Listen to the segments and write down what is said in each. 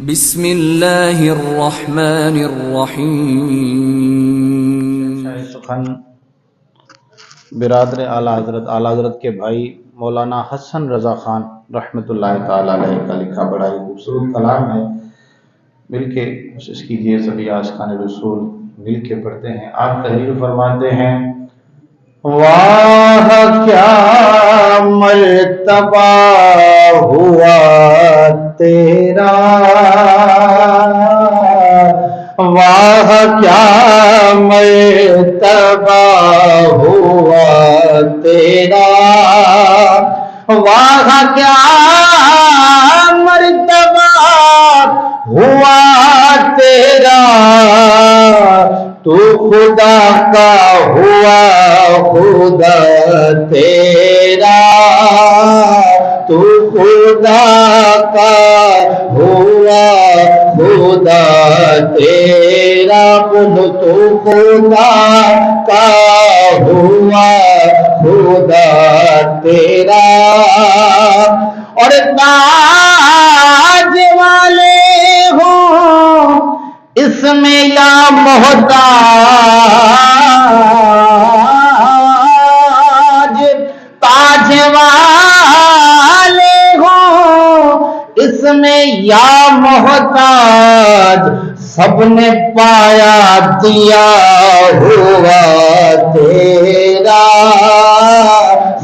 بسم اللہ الرحمن الرحیم۔ سخن برادر اعلیٰ حضرت کے بھائی مولانا حسن رضا خان رحمۃ اللہ تعالی علیہ کا لکھا بڑا ہی خوبصورت کلام ہے، مل کے کوشش کیجیے سبھی عاشقان رسول مل کے پڑھتے ہیں۔ آپ تحریر فرماتے ہیں: واہ کیا مرتبہ ہوا تیرا، واہ کیا مرتبہ ہوا تیرا، واہ کیا مرتبہ ہوا تیرا، تو خدا کا ہوا خدا تیرا، تو خدا کا ہوا خدا تیرا، بولو تو خدا کا ہوا خدا تیرا، اور تاج والے ہوں اس میں یا محتاج، تاج والے ہوں اس میں یا محتاج، سب نے پایا دیا ہوا تیرا،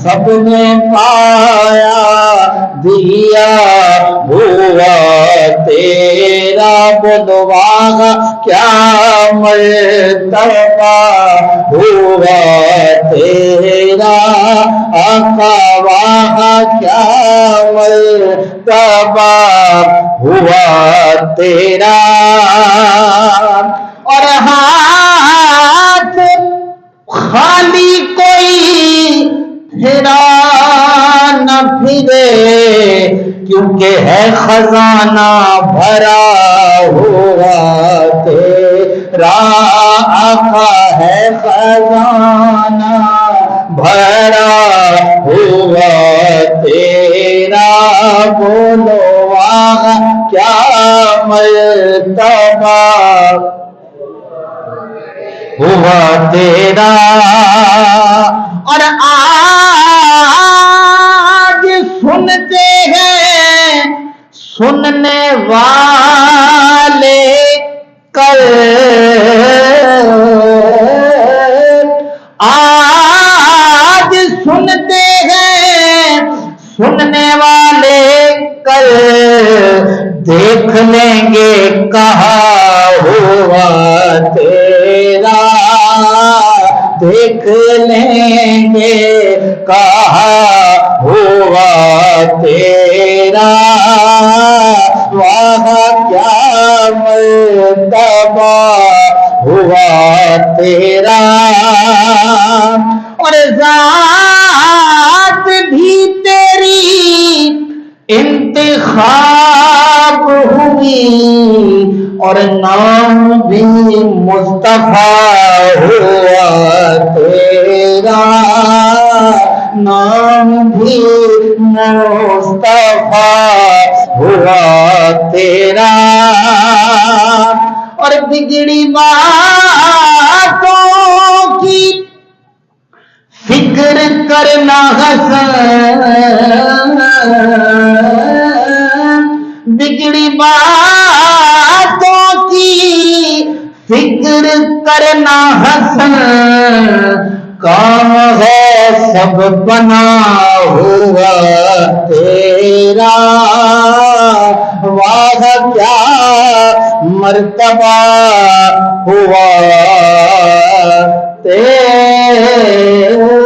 سب نے پایا دیا ہوا تیرا، بولو واہ کیا مرتبہ ہوا تیرا، آقا واہ کیا مرتبہ ہوا تیرا، اور ہاتھ خالی کوئی پھرا نہ پھرے، کیونکہ ہے خزانہ بھرا ہوا تیرا، آقا ہے خزانہ بھرا ہوا تیرا، بولو واہ کیا مرتبہ ہوا تیرا، اور آج سنتے ہیں سننے والے کل، آج سنتے ہیں سننے والے کل، دیکھ لیں گے کہاں ہوا تیرا، دیکھ لیں گے کہاں ہوا تیرا، واہ کیا مرتبہ ہوا تیرا، اور ذات بھی تیری انتخاب ہوئی، اور نام بھی مصطفیٰ ہوا تیرا، نام بھی مصطفیٰ ہوا تیرا، اور بگڑی باتوں کی فکر کرنا حسن، بگڑی باتوں کی فکر کرنا حسن، کام ہے سب بنا ہوا تیرا، واہ کیا مرتبہ ہوا تیرا۔